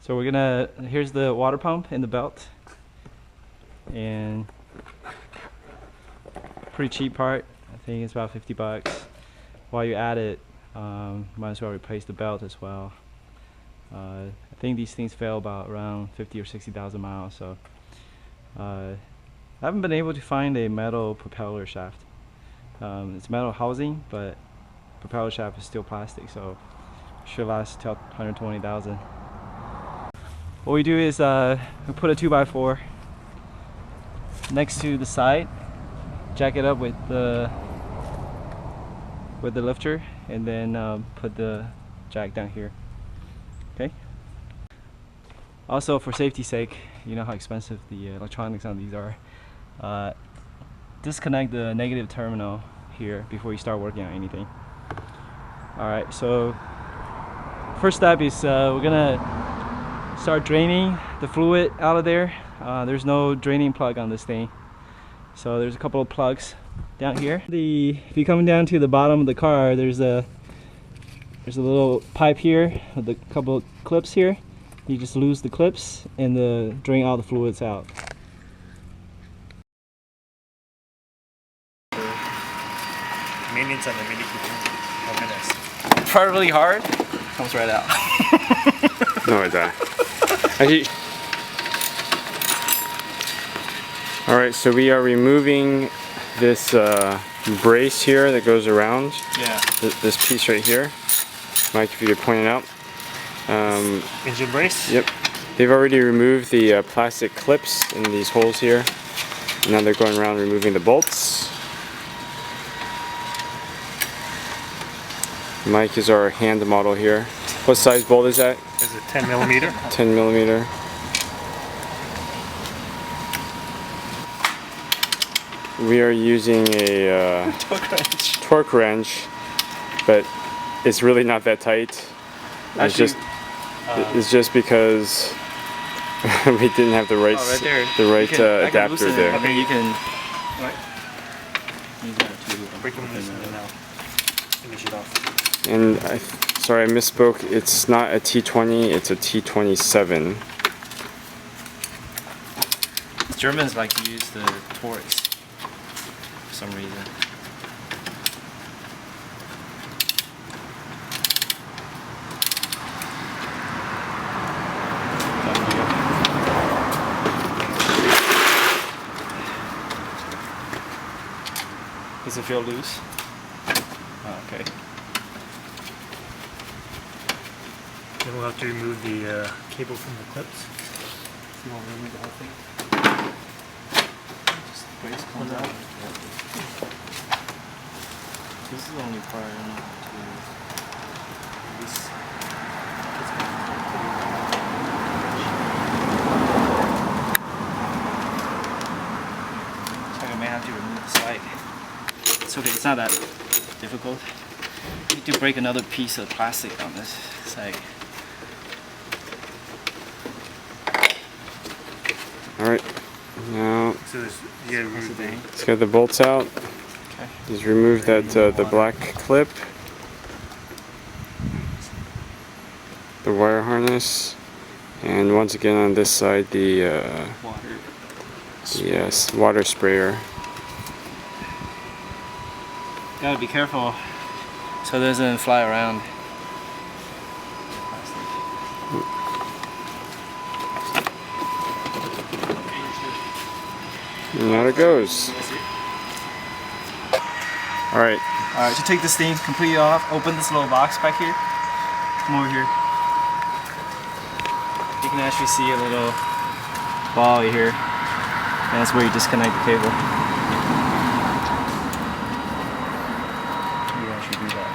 So we're gonna, here's the water pump in the belt, and pretty cheap part. I think it's about 50 bucks. While you add it, might as well replace the belt as well. I think these things fail about around 50 or 60,000 miles, so I haven't been able to find a metal propeller shaft. It's metal housing, but propeller shaft is still plastic, so it should last till 120,000. What we do is we put a 2x4 next to the side, jack it up with the lifter, and then put the jack down here. Okay. Also, for safety's sake, you know how expensive the electronics on these are. Disconnect the negative terminal here before you start working on anything. Alright, so first step is we're gonna start draining the fluid out of there. There's no draining plug on this thing, so there's a couple of plugs down here. If you come down to the bottom of the car, there's a little pipe here with a couple of clips here. You just lose the clips and drain all the fluids out. Maintenance on the Mini Cooper. Try really hard, comes right out. No, I die. Actually, all right, so we are removing this brace here that goes around. Yeah. This piece right here. Mike, if you could point it out. Engine brace? Yep. They've already removed the plastic clips in these holes here. And now they're going around removing the bolts. Mike is our hand model here. What size bolt is that? Is it 10 millimeter? 10 millimeter. We are using a torque wrench, but it's really not that tight. It's just because we didn't have the right adapter there. I mean, you can use that to break them loose and then I'll finish it off. And sorry, I misspoke. It's not a T20, it's a T27. Germans like to use the torques for some reason. Does it feel loose? Oh, okay. Then we'll have to remove the cable from the clips. You want to remove the whole thing? Just the brace comes out. This is the only part I need to this. So I may have to remove the slide. It's okay, it's not that difficult. You need to break another piece of plastic on this side. Alright, now So let's get the bolts out. Okay. Just remove that the black clip, the wire harness, and once again on this side the water sprayer. Gotta be careful so it doesn't fly around. And out it goes. Alright. Alright, to take this thing completely off, open this little box back here. Come over here. You can actually see a little ball here. And that's where you disconnect the cable. You actually do that.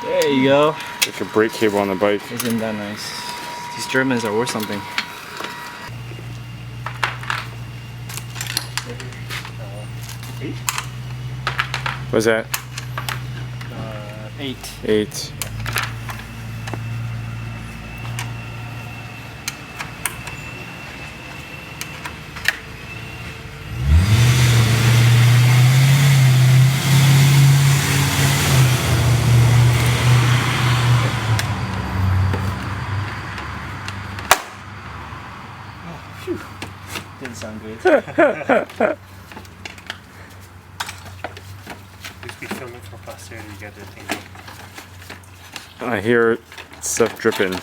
There you go. Like a brake cable on the bike. Isn't that nice? These Germans are worth something. What's that? 8. 8. Just be filming for posterity. You got that thing. I hear stuff dripping.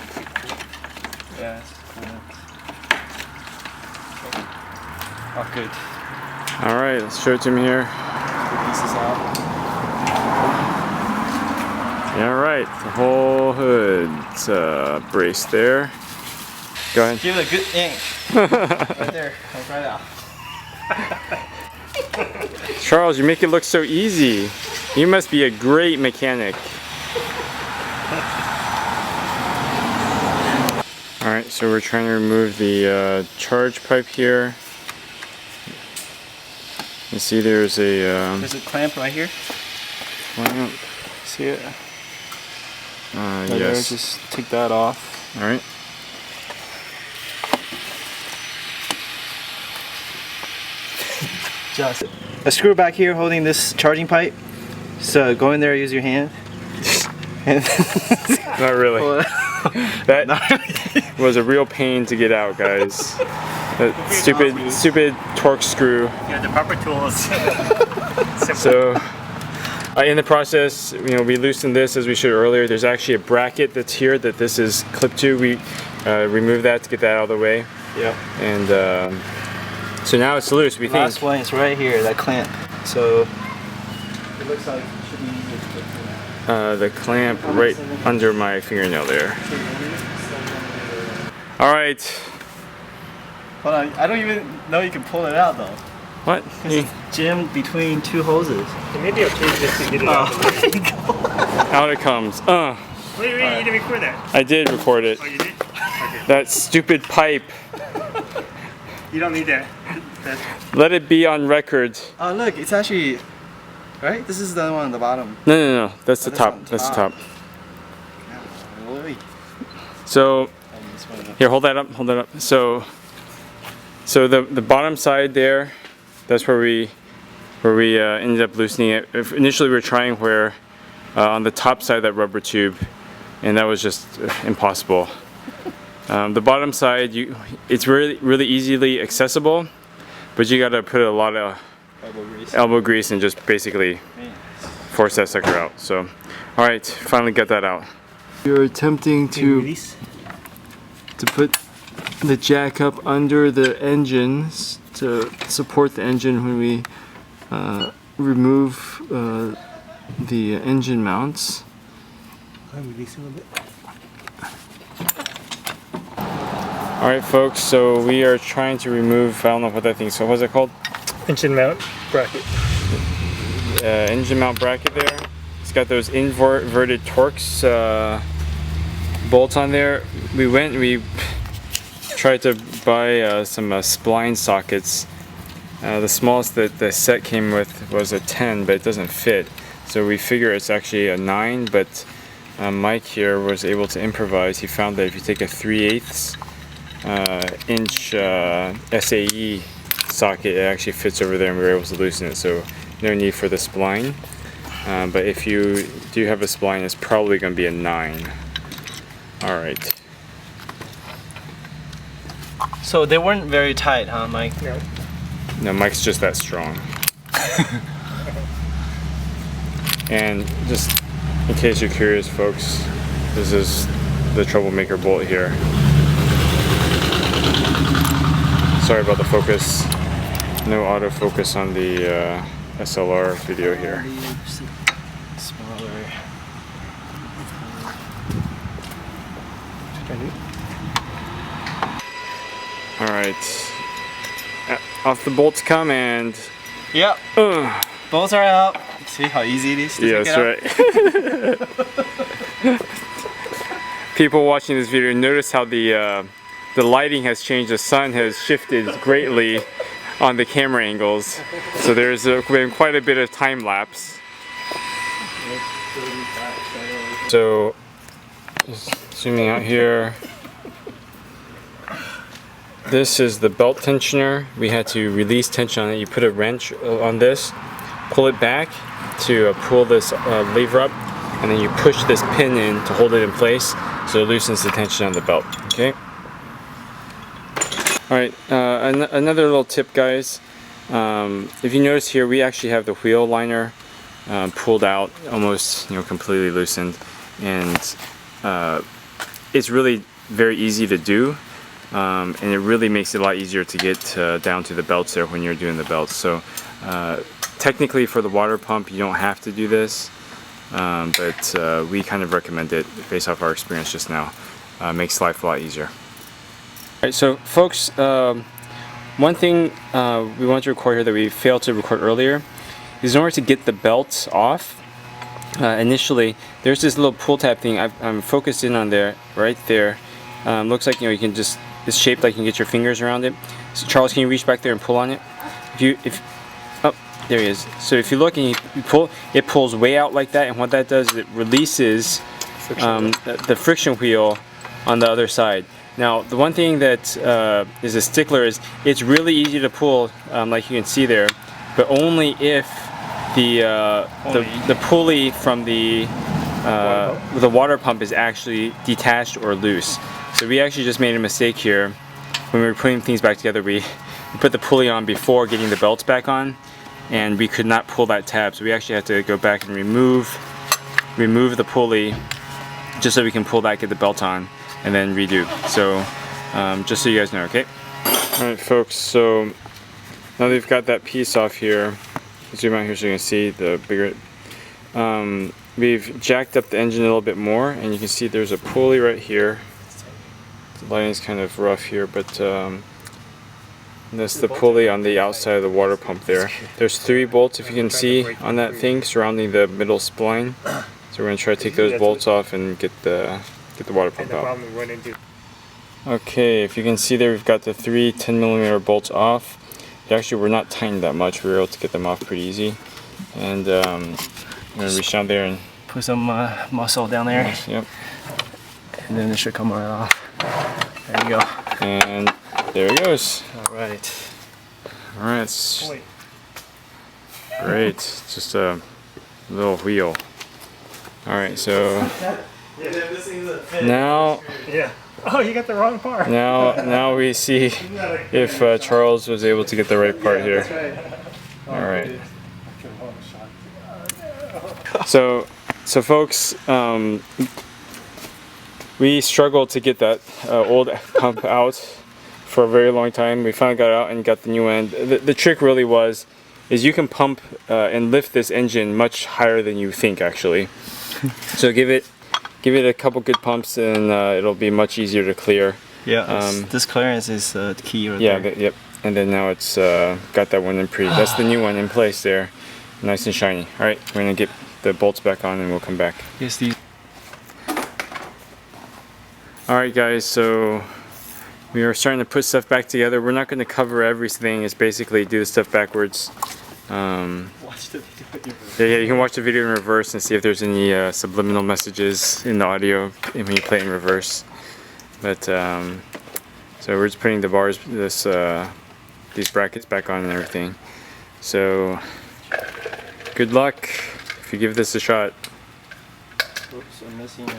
Yeah, it's cool. Oh, good. All right, let's show it to me here. Release this out. Yeah, all right, the whole hood's braced there. Go ahead. Give it a good yank. Right there. Like right out. Charles, you make it look so easy. You must be a great mechanic. All right, so we're trying to remove the charge pipe here. You see there's a There's a clamp right here. clamp. See it? Right there, Yes. just take that off. All right. Just a screw back here holding this charging pipe. So go in there, use your hand. And Not really. That was a real pain to get out, guys. That stupid torque screw. Yeah, the proper tools. So, in the process, we loosened this as we showed earlier. There's actually a bracket that's here that this is clipped to. We removed that to get that out of the way. Yep. And so now it's loose. We Last think. one is right here, that clamp. So it looks like it should be easier to get through. The clamp right under my fingernail there. All right. Hold on, I don't even know you can pull it out though. What? Because it's jammed between two hoses. Maybe I'll change this to get it out of the way. Out it comes. Wait, you didn't record that. I did record it. Oh, you did? Okay. That stupid pipe. You don't need that. Let it be on record. Oh look, it's actually, right? This is the one on the bottom. No. That's the that's top. on That's the top. top. Really? So here, hold that up. Hold that up. So the bottom side there, that's where we ended up loosening it. Initially, we were trying where on the top side of that rubber tube, and that was just impossible. The bottom side, it's really easily accessible, but you got to put a lot of elbow grease and just basically force that sucker out. So, all right, finally got that out. You're attempting to put the jack up under the engines to support the engine when we remove the engine mounts. I'm releasing a little bit. Alright folks, so we are trying to remove, I don't know what that thing is, so what's it called? Engine mount bracket. Engine mount bracket there. It's got those inverted Torx bolts on there. We tried to buy some spline sockets. The smallest that the set came with was a 10, but it doesn't fit. So we figure it's actually a 9, but Mike here was able to improvise. He found that if you take a 3/8 inch SAE socket, it actually fits over there, and we were able to loosen it. So no need for the spline. But if you do have a spline, it's probably going to be a 9. All right. So they weren't very tight, huh, Mike? No. No, Mike's just that strong. And just in case you're curious, folks, this is the troublemaker bolt here. Sorry about the focus. No autofocus on the SLR video here. Smaller. All right. Off the bolts come, and Yep. Bolts are out. See how easy it is to yeah, take it that's right. People watching this video, notice how the lighting has changed. The sun has shifted greatly on the camera angles, so there's been quite a bit of time lapse. So, just zooming out here. This is the belt tensioner. We had to release tension on it. You put a wrench on this, pull it back to pull this lever up, and then you push this pin in to hold it in place, so it loosens the tension on the belt. Okay. All right, another little tip, guys. If you notice here, we actually have the wheel liner pulled out, almost completely loosened, and it's really very easy to do, and it really makes it a lot easier to get down to the belts there when you're doing the belts. So technically for the water pump you don't have to do this, but we kind of recommend it based off our experience just now. Makes life a lot easier. Alright, so folks, one thing we want to record here that we failed to record earlier is in order to get the belts off, initially there's this little pull tab thing I'm focused in on there, right there. Looks like you can just, it's shaped like you can get your fingers around it. So Charles, can you reach back there and pull on it? Oh, there he is. So if you look and you pull, it pulls way out like that, and what that does is it releases the friction wheel on the other side. Now the one thing that is a stickler is it's really easy to pull, like you can see there, but only if the pulley from the water pump is actually detached or loose. So we actually just made a mistake here when we were putting things back together. We put the pulley on before getting the belts back on, and we could not pull that tab, so we actually had to go back and remove the pulley just so we can pull that, get the belt on, and then redo. So just so you guys know, okay? Alright folks, so now that we've got that piece off here, zoom out here so you can see the bigger, we've jacked up the engine a little bit more, and you can see there's a pulley right here. The lighting's kind of rough here, but that's the pulley on the outside of the water pump there. There's 3 bolts, if you can see, on that thing surrounding the middle spline. So we're going to try to take those bolts off and get the water pump out. Okay, if you can see there, we've got the 3 10mm bolts off. They actually were not tightened that much. We were able to get them off pretty easy. And I'm going to reach down there and put some muscle down there. Yep. And then it should come right off. There you go. And there it goes. Alright. Alright. Great. It's just a little wheel. Alright, so now, yeah. Oh, you got the wrong part. Now we see if Charles was able to get the right part here. Alright. So folks, we struggled to get that old pump out for a very long time. We finally got it out and got the new end. The trick really is you can pump and lift this engine much higher than you think, actually. So give it a couple good pumps, and it'll be much easier to clear. Yeah, this clearance is the key right yeah, there. Yep. And then now it's got that one in that's the new one in place there, nice and shiny. All right, we're gonna get the bolts back on, and we'll come back. Yes, these. All right, guys. So we are starting to put stuff back together. We're not going to cover everything. It's basically do the stuff backwards. Watch the video. Yeah, you can watch the video in reverse and see if there's any subliminal messages in the audio when you play in reverse. But so we're just putting the bars, these brackets back on and everything. So good luck if you give this a shot. Oops, I'm missing